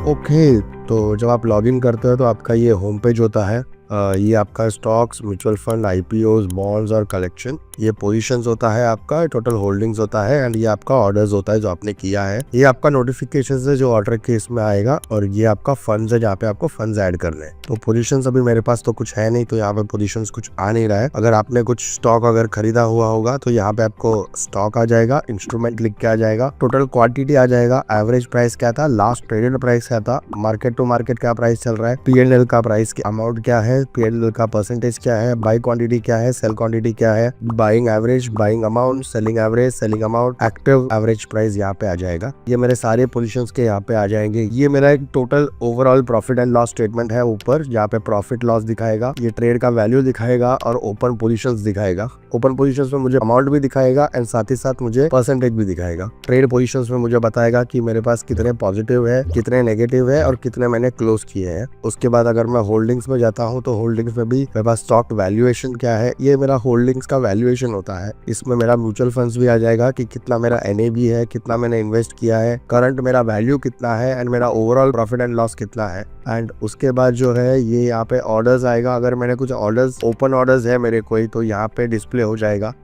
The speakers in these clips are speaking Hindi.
ओके, तो जब आप लॉगिन करते हो तो आपका ये होम पेज होता है। ये आपका stocks, mutual fund, IPOs, bonds और कलेक्शन, ये पोजीशंस होता है आपका, टोटल होल्डिंग्स होता है एंड ये आपका ऑर्डर्स होता है जो आपने किया है। ये आपका नोटिफिकेशन है जो ऑर्डर के इसमें आएगा और ये आपका फंड्स है जहाँ पे आपको फंड्स ऐड करने हैं। तो पोजीशंस अभी मेरे पास तो कुछ है नहीं, तो यहाँ पे पोजीशंस कुछ आ नहीं रहा है। अगर आपने कुछ स्टॉक अगर खरीदा हुआ होगा तो यहाँ पे आपको स्टॉक आ जाएगा, इंस्ट्रूमेंट लिख के आ जाएगा, टोटल क्वांटिटी आ जाएगा, एवरेज प्राइस क्या था, लास्ट ट्रेडेड प्राइस क्या था, मार्केट टू मार्केट क्या प्राइस चल रहा है, पीएनएल का प्राइस अमाउंट क्या है, पीएनएल का परसेंटेज क्या है, बाई क्वांटिटी क्या है, सेल क्वांटिटी क्या है, buying average, buying amount, selling average, selling amount, active average price यहाँ पे आ जाएगा। ये मेरे सारे पोजीशंस के यहाँ पे आ जाएंगे। ये मेरा एक total overall profit and loss statement है ऊपर, जहाँ पे प्रॉफिट लॉस दिखाएगा, ये ट्रेड का वैल्यू दिखाएगा और ओपन पोजीशंस दिखाएगा। ओपन पोजीशंस में मुझे अमाउंट भी दिखाएगा एंड साथ ही साथ मुझे परसेंटेज भी दिखाएगा। ट्रेड पोजीशंस में मुझे बताएगा कि मेरे पास कितने पॉजिटिव है, कितने नेगेटिव है और कितने मैंने क्लोज किए हैं। उसके बाद अगर मैं होल्डिंग्स में जाता हूँ तो होल्डिंग्स में भी मेरे पास स्टॉक वैल्यूएशन क्या है, ये मेरा होल्डिंग्स का वैल्यूएशन होता है। इसमें मेरा म्यूचुअल फंड्स भी आ जाएगा कि कितना मेरा एनएबी है, कितना मैंने इन्वेस्ट किया है, करंट मेरा वैल्यू कितना है एंड मेरा ओवरऑल प्रॉफिट एंड लॉस कितना है। एंड उसके बाद जो है ये यहाँ पे ऑर्डर्स आएगा। अगर मैंने कुछ ऑर्डर्स, ओपन ऑर्डर्स है मेरे कोई, तो यहाँ पे डिस्प्ले हो जाएगा।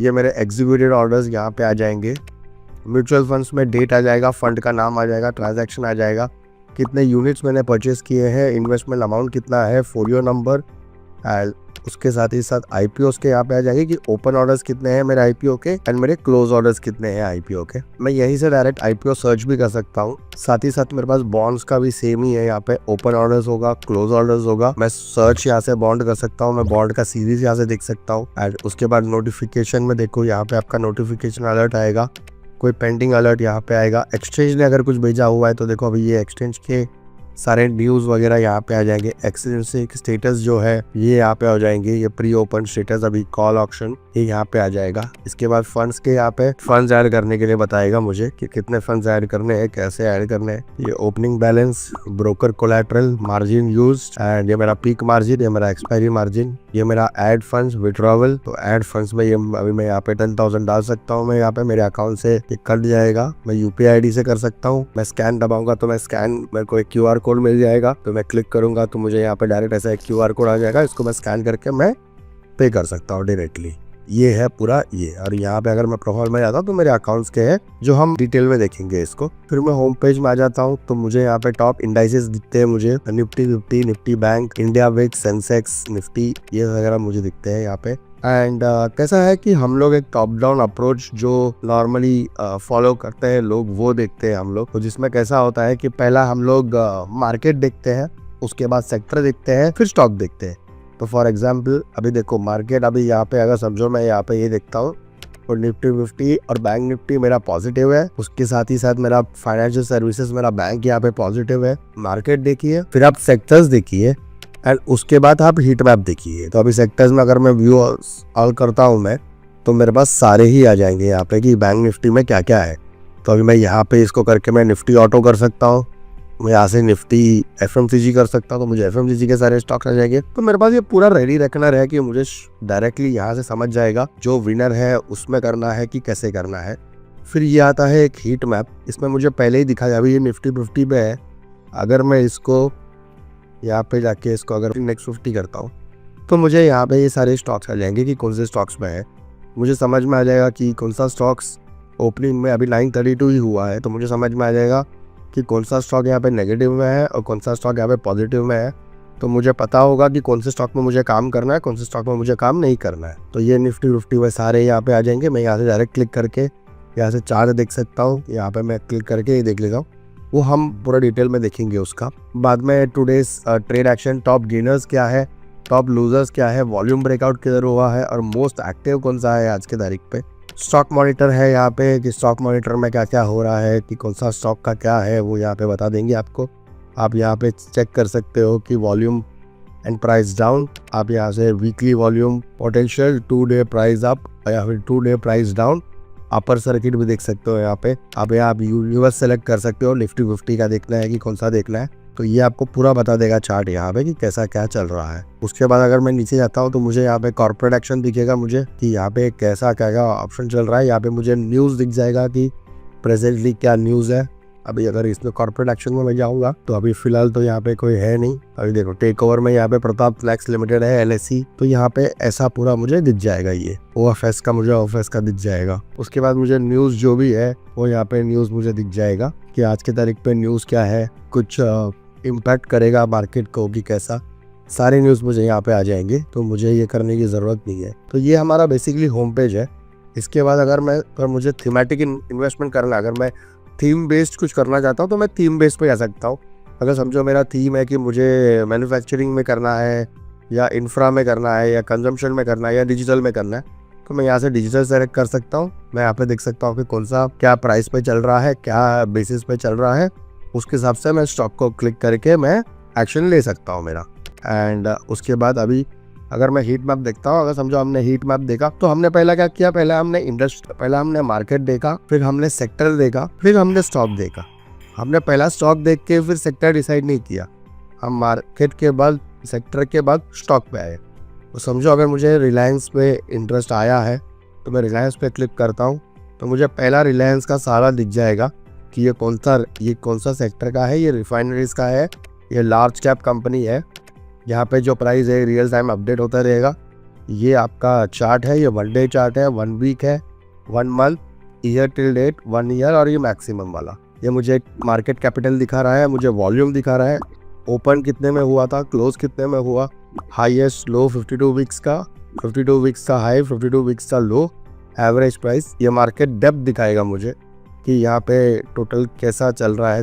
ये मेरे एग्जीक्यूटेड ऑर्डर्स यहाँ पे आ जाएंगे। म्यूचुअल फंड्स में डेट आ जाएगा, फंड का नाम आ जाएगा, ट्रांजैक्शन आ जाएगा, कितने यूनिट्स मैंने परचेस किए हैं, इन्वेस्टमेंट अमाउंट कितना है, फोलियो नंबर एंड उसके साथ ही साथ आईपीओस के यहाँ पे आ जाएंगे कि ओपन ऑर्डर्स कितने हैं मेरे आईपीओ के एंड मेरे क्लोज ऑर्डर्स कितने हैं आईपीओ के। मैं यहीं से डायरेक्ट आईपीओ सर्च भी कर सकता हूँ। साथ ही साथ मेरे पास बॉन्ड्स का भी सेम ही है, यहाँ पे ओपन ऑर्डर्स होगा, क्लोज ऑर्डर्स होगा। मैं सर्च यहाँ से बॉन्ड कर सकता हूँ, मैं बॉन्ड का सीरीज यहाँ से देख सकता हूँ एंड उसके बाद नोटिफिकेशन में देखो यहाँ पे आपका नोटिफिकेशन अलर्ट आएगा, कोई पेंडिंग अलर्ट यहाँ पे आएगा। एक्सचेंज ने अगर कुछ भेजा हुआ है तो देखो अभी ये एक्सचेंज के सारे न्यूज़ वगैरह यहाँ पे आ जाएंगे। एक्सचेंज से स्टेटस जो है ये यहाँ पे आ जाएंगे, ये प्री ओपन स्टेटस, अभी कॉल ऑप्शन ये यहाँ पे आ जाएगा। इसके बाद फंड्स के यहाँ पे फंड्स ऐड करने के लिए बताएगा मुझे कि कितने फंड्स ऐड करने हैं, कैसे ऐड करने हैं। ये opening balance, broker collateral, margin used and ये मेरा पीक मार्जिन, ये मेरा एक्सपायरी मार्जिन, ये मेरा ऐड फंड्स, विड्रॉवल। तो ऐड फंड्स में ये अभी मैं यहाँ पे 10,000 डाल सकता हूँ। मैं यहाँ पे मेरे अकाउंट से ये कट जाएगा, मैं यूपीआई आईडी से कर सकता हूँ। मैं स्कैन दबाऊंगा तो मैं स्कैन, मेरे को एक क्यूआर कोड मिल जाएगा, तो मैं क्लिक करूंगा तो मुझे यहाँ पे डायरेक्ट ऐसा एक क्यूआर कोड आ जाएगा। इसको मैं स्कैन करके मैं पे कर सकता हूँ डायरेक्टली। ये है पूरा ये। और यहाँ पे अगर मैं प्रोफाइल में जाता हूँ तो मेरे अकाउंट्स के हैं जो हम डिटेल में देखेंगे इसको। फिर मैं होम पेज में आ जाता हूँ तो मुझे यहाँ पे टॉप इंडाइसेस दिखते हैं, मुझे Nifty 50, Nifty bank, India VIX, Sensex, Nifty, ये वगैरह मुझे दिखते हैं यहाँ पे। एंड कैसा है कि हम लोग एक टॉप डाउन अप्रोच जो नॉर्मली फॉलो करते हैं लोग, वो देखते हैं हम लोग। तो जिसमें कैसा होता है कि पहला हम लोग मार्केट देखते हैं, उसके बाद सेक्टर देखते हैं, फिर स्टॉक देखते हैं। तो फॉर एग्जांपल अभी देखो मार्केट, अभी यहाँ पे अगर समझो मैं यहाँ पे ये देखता हूँ और निफ्टी 50 और बैंक निफ्टी मेरा पॉजिटिव है, उसके साथ ही साथ मेरा फाइनेंशियल सर्विसेज, मेरा बैंक यहाँ पे पॉजिटिव है। मार्केट देखिए, फिर आप सेक्टर्स देखिए एंड उसके बाद आप हीट मैप देखिए। तो अभी सेक्टर्स में अगर मैं व्यू ऑल करता हूँ मैं, तो मेरे पास सारे ही आ जाएंगे यहाँ पे कि बैंक निफ्टी में क्या क्या है। तो अभी मैं यहाँ पे इसको करके मैं निफ्टी ऑटो कर सकता हूँ, मैं यहाँ से निफ्टी एफएमसीजी कर सकता हूँ, तो मुझे एफएमसीजी के सारे स्टॉक्स आ जाएंगे। तो मेरे पास ये पूरा रेडी रखना रहे कि मुझे डायरेक्टली यहाँ से समझ जाएगा जो विनर है उसमें करना है कि कैसे करना है। फिर ये आता है एक हीट मैप, इसमें मुझे पहले ही दिखा, अभी ये निफ्टी 50 पे है। अगर मैं इसको यहाँ पे जाके इसको अगर नेक्स्ट 50 करता हूँ तो मुझे यहाँ पे ये सारे स्टॉक्स आ जाएंगे कि कौन से स्टॉक्स में है। मुझे समझ में आ जाएगा कि कौन सा स्टॉक्स ओपनिंग में अभी 932 ही हुआ है, तो मुझे समझ में आ जाएगा कि कौन सा स्टॉक यहाँ पे नेगेटिव में है और कौन सा स्टॉक यहाँ पे पॉजिटिव में है। तो मुझे पता होगा कि कौन से स्टॉक में मुझे काम करना है, कौन से स्टॉक में मुझे काम नहीं करना है। तो ये निफ्टी 50 में सारे यहाँ पे आ जाएंगे। मैं यहाँ से डायरेक्ट क्लिक करके यहाँ से चार्ट देख सकता हूँ, यहाँ पे मैं क्लिक करके ये देख लेता हूँ, वो हम पूरा डिटेल में देखेंगे उसका। बाद में today's trade action, top gainers क्या है, टॉप लूजर्स क्या है, वॉल्यूम ब्रेकआउट किधर हुआ है और मोस्ट एक्टिव कौन सा है आज के तारीख पे। स्टॉक मॉनिटर है यहाँ पे कि स्टॉक मॉनिटर में क्या क्या हो रहा है, कि कौन सा स्टॉक का क्या है, वो यहाँ पे बता देंगे आपको। आप यहाँ पे चेक कर सकते हो कि वॉल्यूम एंड प्राइस डाउन। आप यहाँ से weekly volume potential, 2 day price up या फिर 2 day price down, upper circuit भी देख सकते हो यहाँ पे। अब आप यूनिवर्स सेलेक्ट कर सकते हो, निफ्टी 50 का देखना है कि कौन सा देखना है, तो ये आपको पूरा बता देगा चार्ट यहाँ पे कि कैसा क्या चल रहा है। उसके बाद अगर मैं नीचे जाता हूँ तो मुझे यहाँ पे कॉर्पोरेट एक्शन दिखेगा, मुझे कि यहाँ पे कैसा क्या क्या ऑप्शन चल रहा है। यहाँ पे मुझे न्यूज़ दिख जाएगा कि प्रेजेंटली क्या न्यूज़ है, अभी अगर इसमें कॉर्पोरेट एक्शन में मैं जाऊंगा तो अभी फिलहाल तो यहाँ पे कोई है नहीं। अभी देखो टेक ओवर में यहाँ पे प्रताप फ्लैक्स लिमिटेड है LSE, तो यहाँ पे ऐसा पूरा मुझे दिख जाएगा। ये OFS का मुझे OFS का दिख जाएगा। उसके बाद मुझे न्यूज़ जो भी है वो यहाँ पे न्यूज़ मुझे दिख जाएगा कि आज की तारीख पे न्यूज़ क्या है, कुछ इम्पैक्ट करेगा मार्केट को कि कैसा, सारे न्यूज़ मुझे यहाँ पे आ जाएंगे। तो मुझे ये करने की ज़रूरत नहीं है। तो ये हमारा बेसिकली होम पेज है। इसके बाद अगर मुझे थीमेटिक इन्वेस्टमेंट करना, अगर मैं थीम बेस्ड कुछ करना चाहता हूँ तो मैं थीम बेस्ड पे जा सकता हूँ। अगर समझो मेरा थीम है कि मुझे मैन्युफैक्चरिंग में करना है या इंफ्रा में करना है या कंजम्पशन में करना है या डिजिटल में करना है, तो मैं यहाँ से डिजिटल सेलेक्ट कर सकता हूँ। मैं यहाँ पे देख सकता हूँ कि कौन सा क्या प्राइस पे चल रहा है, क्या बेसिस पे चल रहा है, उसके हिसाब से मैं स्टॉक को क्लिक करके मैं एक्शन ले सकता हूँ मेरा। एंड उसके बाद अभी अगर मैं हीट मैप देखता हूँ, अगर समझो हमने हीट मैप देखा तो हमने पहला क्या किया, पहले हमने मार्केट देखा, फिर हमने सेक्टर देखा, फिर हमने स्टॉक देखा। हमने पहला स्टॉक देख के फिर सेक्टर डिसाइड नहीं किया, हम मार्केट के बाद सेक्टर के बाद स्टॉक पे आए। तो समझो अगर मुझे रिलायंस पे इंटरेस्ट आया है तो मैं रिलायंस पे क्लिक करता हूँ तो मुझे पहला रिलायंस का सारा दिख जाएगा कि ये कौन सा सेक्टर का है, ये रिफाइनरीज का है, ये लार्ज कैप कंपनी है। यहाँ पे जो प्राइस है रियल टाइम अपडेट होता रहेगा। ये आपका चार्ट है, ये 1 डे चार्ट है, 1 वीक है, 1 month, year till date, 1 year और ये मैक्सिमम वाला। ये मुझे मार्केट कैपिटल दिखा रहा है, मुझे वॉल्यूम दिखा रहा है, ओपन कितने में हुआ था, क्लोज कितने में हुआ, हाईएस्ट लो 52 वीक्स का, 52 वीक्स का हाई, 52 वीक्स का लो, एवरेज प्राइस। ये मार्केट डेप्थ दिखाएगा मुझे कि यहाँ पे टोटल कैसा चल रहा है,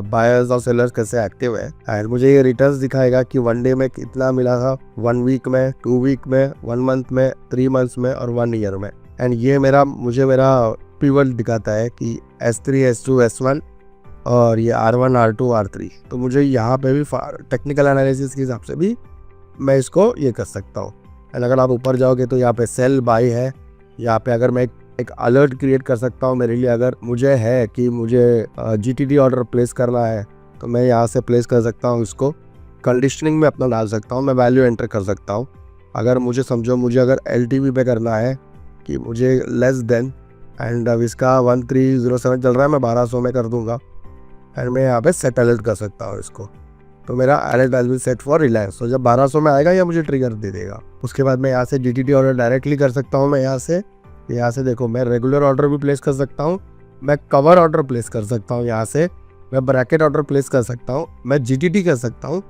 बायर्स और सेलर्स कैसे एक्टिव है। एंड मुझे ये रिटर्न्स दिखाएगा कि 1 डे में कितना मिला था, 1 वीक में, 2 वीक में, 1 मंथ में, 3 मंथ्स में और 1 ईयर में। एंड ये मुझे मेरा पिवट दिखाता है कि S3, S2, S1 और ये R1, R2, R3। तो मुझे यहाँ पे भी टेक्निकल एनालिसिस के हिसाब से भी मैं इसको ये कर सकता हूँ। एंड अगर आप ऊपर जाओगे तो यहाँ पे सेल बाय है। यहाँ पे अगर मैं एक अलर्ट क्रिएट कर सकता हूँ मेरे लिए, अगर मुझे है कि मुझे GTD ऑर्डर प्लेस करना है तो मैं यहाँ से प्लेस कर सकता हूँ। इसको कंडीशनिंग में अपना डाल सकता हूँ, मैं वैल्यू एंटर कर सकता हूँ। अगर मुझे समझो मुझे अगर LTV पे करना है कि मुझे लेस देन, एंड अब इसका 1307 चल रहा है, मैं 1200 में कर दूंगा। एंड मैं यहाँ पे सेट अलर्ट कर सकता हूँ इसको। तो मेरा alert has been set for Reliance. तो जब 1200 में आएगा या मुझे ट्रिगर दे देगा। उसके बाद मैं यहाँ से GTD ऑर्डर डायरेक्टली कर सकता हूँ। मैं यहाँ से देखो मैं रेगुलर ऑर्डर भी प्लेस कर सकता हूँ, मैं कवर ऑर्डर प्लेस कर सकता हूँ, यहाँ से मैं ब्रैकेट ऑर्डर प्लेस कर सकता हूँ, मैं GTD कर सकता हूँ,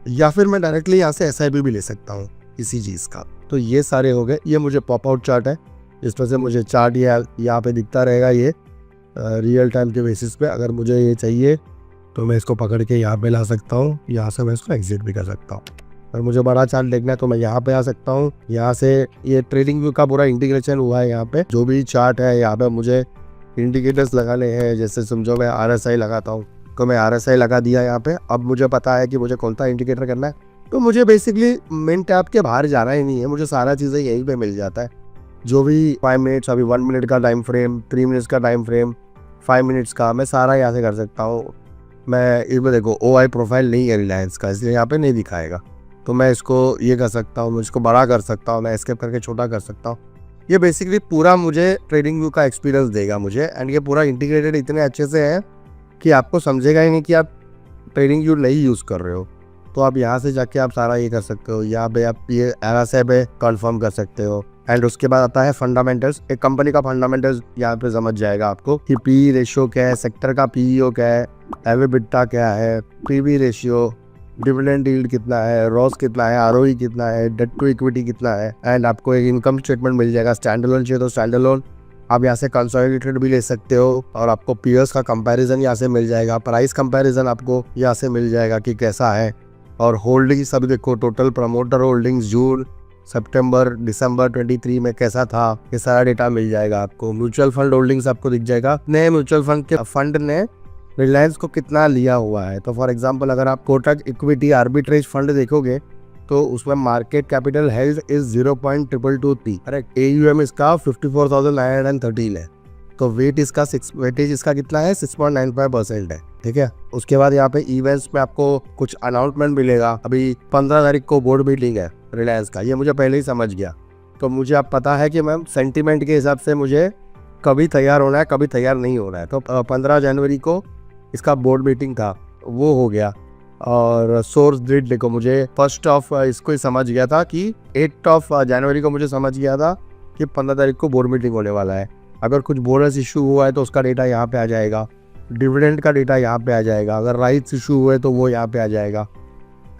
या फिर मैं डायरेक्टली यहाँ से SIP भी ले सकता हूँ इसी चीज़ का। तो ये सारे हो गए। ये मुझे पॉप आउट चार्ट है, जिसमें से मुझे चार्ट यहाँ पे दिखता रहेगा। ये रियल टाइम के बेसिस पे अगर मुझे ये चाहिए तो मैं इसको पकड़ के यहाँ पे ला सकता हूँ, यहाँ से मैं इसको एग्जिट भी कर सकता हूँ। अगर मुझे बड़ा चार्ट देखना है तो मैं यहाँ पे आ सकता हूँ। यहाँ से ये ट्रेडिंग व्यू का पूरा इंटीग्रेशन हुआ है। यहाँ पे जो भी चार्ट है, यहाँ पे मुझे इंडिकेटर्स लगाने हैं। जैसे समझो मैं RSI लगाता हूँ तो मैं RSI लगा दिया यहाँ पे। अब मुझे पता है कि मुझे कौन सा इंडिकेटर करना है, तो मुझे बेसिकली मेन टैब के बाहर जाना ही नहीं है, मुझे सारा चीज़ें यहीं पे मिल जाता है। जो भी 5 मिनट्स, अभी 1 मिनट का टाइम फ्रेम, 3 मिनट्स का टाइम फ्रेम, 5 मिनट्स का, मैं सारा यहाँ से कर सकता हूँ। मैं इसमें देखो OI प्रोफाइल नहीं है रिलायंस का, इसलिए यहाँ पे नहीं दिखाएगा। तो मैं इसको ये कर सकता हूँ, मैं इसको बड़ा कर सकता हूँ, मैं एस्केप करके छोटा कर सकता हूँ। ये बेसिकली पूरा मुझे ट्रेडिंग व्यू का एक्सपीरियंस देगा मुझे। एंड ये पूरा इंटीग्रेटेड इतने अच्छे से है कि आपको समझेगा ही नहीं कि आप ट्रेडिंग व्यू नहीं यूज़ कर रहे हो। तो आप यहाँ से जाके आप सारा ये कर सकते हो। यहाँ पे आप ये RSI पे कन्फर्म कर सकते हो। एंड उसके बाद आता है फंडामेंटल्स। एक कंपनी का फंडामेंटल्स यहाँ पे समझ जाएगा आपको कि PE रेशियो क्या है, सेक्टर का PEO क्या है, EBITDA क्या है, PB रेशियो, डिविडेंड यील्ड कितना है, रॉस कितना है, ROE कितना है, डेट टू इक्विटी कितना है। एंड आपको एक इनकम स्टेटमेंट मिल जाएगा। स्टैंडअलोन चाहिए तो स्टैंडअलोन, आप यहाँ से कंसोलिडेटेड भी ले सकते हो। और आपको पीयर्स का कंपैरिजन यहाँ से मिल जाएगा, प्राइस कंपैरिजन आपको यहाँ से मिल जाएगा कि कैसा है। और होल्डिंग सब देखो, टोटल प्रमोटर होल्डिंग्स जून, सितंबर, दिसंबर 23 में कैसा था, ये सारा डेटा मिल जाएगा आपको। म्यूचुअल फंड होल्डिंग्स आपको दिख जाएगा, नए म्यूचुअल फंड के फंड ने रिलायंस को कितना लिया हुआ है। तो फॉर एग्जांपल अगर आप कोटक इक्विटी आर्बिट्रेज फंड देखोगे तो उसमें market capital held is 0.223, correct. AUM इसका 54,913 है। तो वेटेज इसका कितना है, 6.95% है, ठीक है। उसके बाद यहाँ पे इवेंट्स में आपको कुछ अनाउंसमेंट मिलेगा। अभी 15 तारीख को बोर्ड मीटिंग है रिलायंस का, ये मुझे पहले ही समझ गया। तो मुझे अब पता है कि मैम सेंटीमेंट के हिसाब से मुझे कभी तैयार होना है, कभी तैयार नहीं होना है। तो 15 जनवरी को इसका बोर्ड मीटिंग था वो हो गया। और सोर्स डेट देखो, मुझे 1 ऑफ इसको ही समझ गया था कि 8 ऑफ जनवरी को मुझे समझ गया था कि 15 तारीख को बोर्ड मीटिंग होने वाला है। अगर कुछ बोनस इशू हुआ है तो उसका डेटा यहाँ पे आ जाएगा, डिविडेंड का डेटा यहाँ पे आ जाएगा, अगर राइट्स इशू हुए तो वो यहाँ पे आ जाएगा,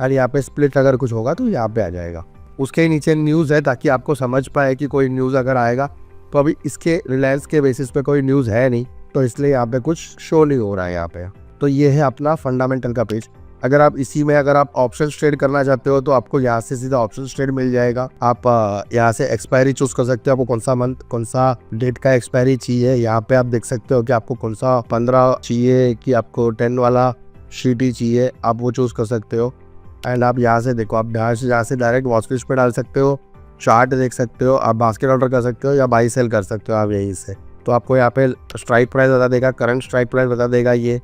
और यहाँ पे स्प्लिट अगर कुछ होगा तो यहाँ पे आ जाएगा। उसके ही नीचे न्यूज़ है ताकि आपको समझ पाए कि कोई न्यूज़ अगर आएगा तो अभी इसके रिलायंस के बेसिस पे कोई न्यूज़ है नहीं, तो इसलिए यहाँ पे कुछ शो नहीं हो रहा है यहाँ पे। तो ये है अपना फंडामेंटल का पेज। अगर आप इसी में अगर आप ऑप्शन ट्रेड करना चाहते हो तो आपको यहाँ से सीधा ऑप्शन ट्रेड मिल जाएगा। आप यहाँ से एक्सपायरी चूज कर सकते हो, आपको कौन सा मंथ कौन सा डेट का एक्सपायरी चाहिए। यहाँ पे आप देख सकते हो कि आपको कौन सा 15 चाहिए कि आपको 10 वाला शीटी चाहिए, आप वो चूज कर सकते हो। एंड आप यहाँ से देखो, आप यहाँ से डायरेक्ट वॉच लिस्ट पे डाल सकते हो, चार्ट देख सकते हो, आप बास्केट ऑर्डर कर सकते हो या बाई सेल कर सकते हो आप यहीं से। तो आपको यहाँ पे स्ट्राइक प्राइस बता देगा, करंट स्ट्राइक प्राइस बता देगा, ये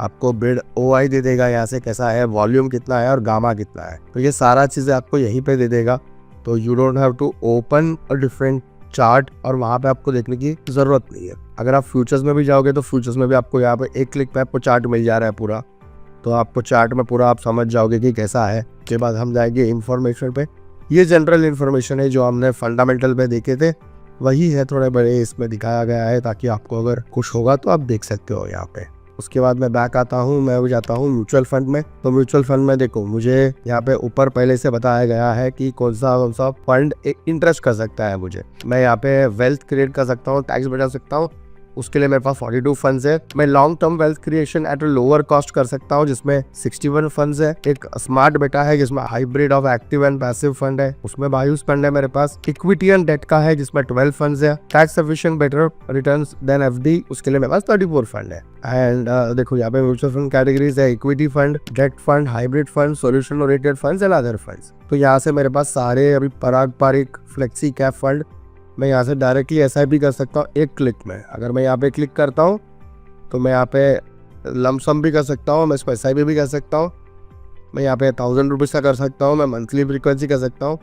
आपको बिड OI दे देगा यहाँ से कैसा है, वॉल्यूम कितना है और गामा कितना है। तो ये सारा चीज़ें आपको यहीं पे दे देगा। तो you don't have to open a different chart और वहाँ पे आपको देखने की ज़रूरत नहीं है। अगर आप फ्यूचर्स में भी जाओगे तो फ्यूचर्स में भी आपको यहाँ पे एक क्लिक पे आपको चार्ट मिल जा रहा है पूरा। तो आपको चार्ट में पूरा आप समझ जाओगे कि कैसा है। उसके बाद हम जाएंगे इन्फॉर्मेशन पे। ये जनरल इन्फॉर्मेशन है जो हमने फंडामेंटल पे देखे थे, वही है, थोड़े बड़े इसमें दिखाया गया है ताकि आपको अगर कुछ होगा तो आप देख सकते हो यहाँ पे। उसके बाद मैं बैक आता हूँ, मैं जाता हूँ म्यूचुअल फंड में। तो म्यूचुअल फंड में देखो, मुझे यहाँ पे ऊपर पहले से बताया गया है कि कौन सा फंड इंटरेस्ट कर सकता है मुझे। मैं यहाँ पे वेल्थ क्रिएट कर सकता हूँ, टैक्स बचा सकता हूँ। उसके लिए मेरे पास 42 फंड्स है। मैं long term wealth creation at a lower cost कर सकता हूँ जिसमें 61 फंड्स है। एक स्मार्ट बेटा है जिसमें hybrid of active and passive fund है, उसमें 22 फंड है मेरे पास। इक्विटी एंड डेट का है जिसमें 12 फंड्स है। Tax efficient better returns than FD, उसके लिए मेरे पास 34 फंड है। एंड देखो यहाँ पे म्यूचुअल फंड कैटेगरीज है, equity fund, debt fund, hybrid fund, solution oriented funds and other funds. तो यहाँ से मेरे पास सारे अभी पारंपरिक फ्लेक्सी कैप फंड, मैं यहाँ से डायरेक्टली SIP कर सकता हूँ एक क्लिक में। अगर मैं यहाँ पे क्लिक करता हूँ तो मैं यहाँ पे लमसम भी कर सकता हूँ, मैं इसको SIP भी कर सकता हूँ। मैं यहाँ पे 1000 रुपीज़ का कर सकता हूँ, मैं मंथली फ्रीक्वेंसी कर सकता हूँ।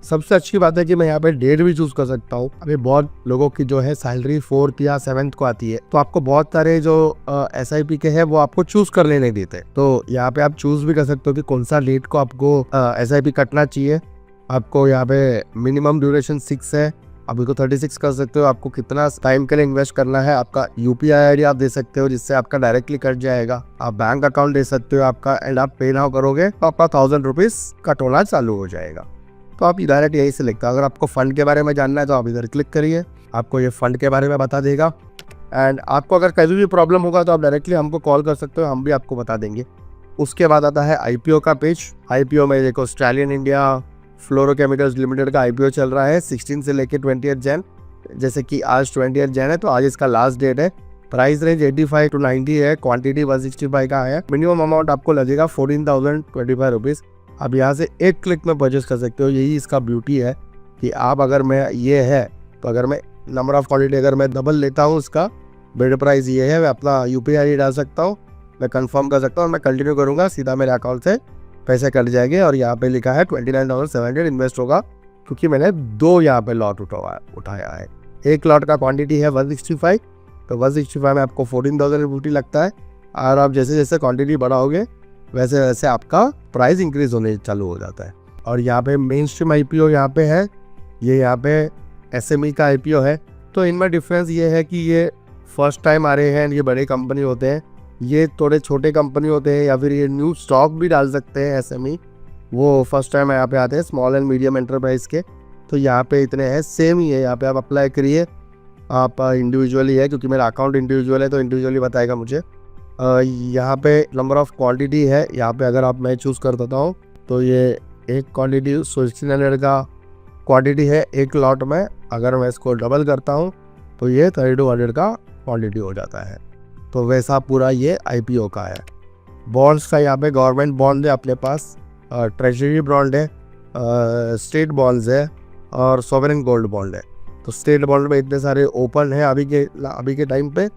सबसे अच्छी बात है कि मैं यहाँ पे डेट भी चूज़ कर सकता हूँ। अभी बहुत लोगों की जो है सैलरी 4th या 7th को आती है, तो आपको बहुत सारे जो SIP के हैं वो आपको चूज़ कर लेने देते हैं। तो यहाँ पे आप चूज़ भी कर सकते हो कि कौन सा डेट को आपको SIP कटना चाहिए। आपको यहाँ पे मिनिमम ड्यूरेशन 6 है, आप इसको 36 कर सकते हो। आपको कितना टाइम के लिए इन्वेस्ट करना है, आपका UPI ID आप दे सकते हो जिससे आपका डायरेक्टली कट जाएगा। आप बैंक अकाउंट दे सकते हो आपका, एंड आप पे नाउ करोगे तो आपका 1000 रुपीज़ कट होना चालू हो जाएगा। तो आप डायरेक्ट यही से लिखते हो। अगर आपको फंड के बारे में जानना है तो आप इधर क्लिक करिए, आपको ये फंड के बारे में बता देगा। एंड आपको अगर कभी भी प्रॉब्लम होगा तो आप डायरेक्टली हमको कॉल कर सकते हो, हम भी आपको बता देंगे। उसके बाद आता है IPO का पेज। IPO में देखो, स्टैलियन इंडिया फ्लोरोकेमिकल्स लिमिटेड का IPO चल रहा है 16 से लेके 20 जैन। जैसे कि आज 20 जैन है तो आज इसका लास्ट डेट है। प्राइस रेंज 85 to 90 है, क्वांटिटी 165 का है। मिनिमम अमाउंट आपको लगेगा 14,025 रुपीज़। आप यहाँ से एक क्लिक में परचेस कर सकते हो। यही इसका ब्यूटी है कि आप अगर मैं ये है तो अगर मैं नंबर ऑफ क्वांटिटी अगर मैं डबल लेता हूँ, उसका बिड प्राइस ये है, मैं अपना UPI ID डाल सकता हूँ, मैं कंफर्म कर सकता हूँ, मैं कंटिन्यू करूँगा, सीधा मेरे अकाउंट से पैसे कट जाएंगे। और यहाँ पे लिखा है 29,700 इन्वेस्ट होगा क्योंकि मैंने 2 यहाँ पे लॉट उठाया है। एक लॉट का क्वांटिटी है 165, तो 165 में आपको 14,000 लगता है। और आप जैसे जैसे क्वांटिटी बढ़ाओगे वैसे वैसे आपका प्राइस इंक्रीज होने चालू हो जाता है। और यहाँ पे मेन स्ट्रीम IPO यहाँ पे है, ये यहाँ पे SME का IPO है। तो इनमें डिफरेंस ये है कि ये फर्स्ट टाइम आ रहे हैं, ये बड़े कंपनी होते हैं, ये थोड़े छोटे कंपनी होते हैं, या फिर ये न्यू स्टॉक भी डाल सकते हैं SME, वो फर्स्ट टाइम यहाँ पे आते हैं स्मॉल एंड मीडियम एंटरप्राइज के। तो यहाँ पे इतने हैं, सेम ही है, यहाँ पे आप अप्लाई करिए। आप इंडिविजुअली है क्योंकि मेरा अकाउंट इंडिविजुअल है तो इंडिविजुअली बताएगा मुझे। यहाँ पे नंबर ऑफ क्वांटिटी है, यहाँ पे अगर आप मैं चूज़ कर देता हूँ तो ये एक क्वांटिटी 1600 का क्वांटिटी है एक लॉट में। अगर मैं इसको डबल करता हूँ तो ये 3200 का क्वांटिटी हो जाता है। तो वैसा पूरा ये IPO का है। बॉन्ड्स का यहाँ पे गवर्नमेंट बॉन्ड है अपने पास, ट्रेजरी बॉन्ड है, स्टेट बॉन्ड्स है और सॉवरेन गोल्ड बॉन्ड है। तो स्टेट बॉन्ड में इतने सारे ओपन है अभी के टाइम पे।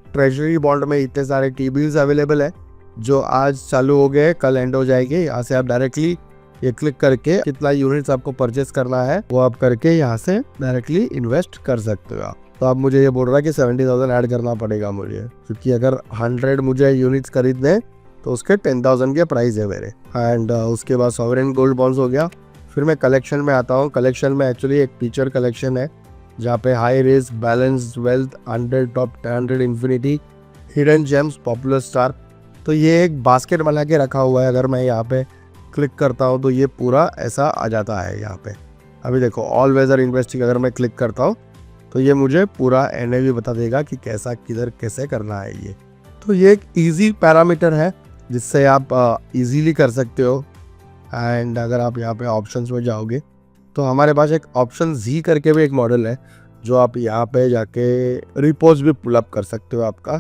ट्रेजरी बॉन्ड में इतने सारे T-bills अवेलेबल है जो आज चालू हो गए, कल एंड हो जाएंगे। यहाँ से आप डायरेक्टली ये क्लिक करके कितना यूनिट्स आपको परचेस करना है वो आप करके यहाँ से डायरेक्टली इन्वेस्ट कर सकते हो आप। तो अब मुझे ये बोल रहा है कि 70,000 ऐड करना पड़ेगा मुझे, क्योंकि अगर 100 मुझे यूनिट्स खरीदने तो उसके 10,000 के प्राइस है मेरे। एंड उसके बाद सॉवरेन गोल्ड बॉन्ड्स हो गया। फिर मैं कलेक्शन में आता हूँ। कलेक्शन में एक्चुअली एक फीचर कलेक्शन है जहाँ पे high risk, balance, wealth, 100 top 100 infinity, hidden gems, popular star. तो ये एक बास्केट बना के रखा हुआ है। अगर मैं यहाँ पे क्लिक करता हूँ तो ये पूरा ऐसा आ जाता है यहाँ पे। अभी देखो ऑल वेदर इन्वेस्टिंग अगर मैं क्लिक करता हूँ तो ये मुझे पूरा NAV बता देगा कि कैसा किधर कैसे करना है ये। तो ये एक इजी पैरामीटर है जिससे आप इजीली कर सकते हो। एंड अगर आप यहाँ पे ऑप्शंस में जाओगे तो हमारे पास एक ऑप्शन Z करके भी एक मॉडल है जो आप यहाँ पे जाके रिपोर्ट्स भी पुल अप कर सकते हो आपका,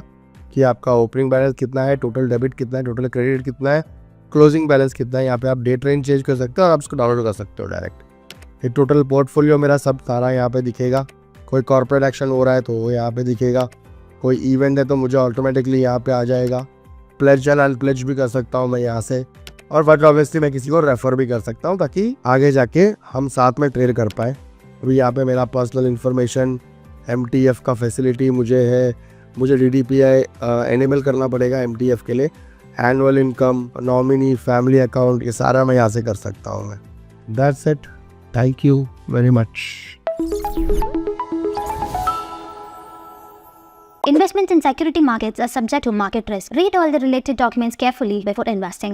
कि आपका ओपनिंग बैलेंस कितना है, टोटल डेबिट कितना है, टोटल क्रेडिट कितना है, क्लोजिंग बैलेंस कितना है। यहाँ पे आप डेट रेंज चेंज कर सकते हो और आप इसको डाउनलोड कर सकते हो डायरेक्ट। ये टोटल पोर्टफोलियो मेरा सब सारा यहाँ पे दिखेगा। कोई कॉर्पोरेट एक्शन हो रहा है तो वो यहाँ पे दिखेगा, कोई इवेंट है तो मुझे ऑटोमेटिकली यहाँ पे आ जाएगा। प्लेज एंड अनप्लेज भी कर सकता हूँ मैं यहाँ से, और बट ऑब्वियसली मैं किसी को रेफर भी कर सकता हूँ ताकि आगे जाके हम साथ में ट्रेड कर पाए। अभी यहाँ पे मेरा पर्सनल इन्फॉर्मेशन, MTF का फैसिलिटी मुझे है, मुझे DDPI एनेबल करना पड़ेगा MTF के लिए, annual income, nominee, family account, ये सारा मैं यहाँ से कर सकता हूँ मैं। That's it, thank you very much. Investments in security markets are subject to market risk. Read all the related documents carefully before investing.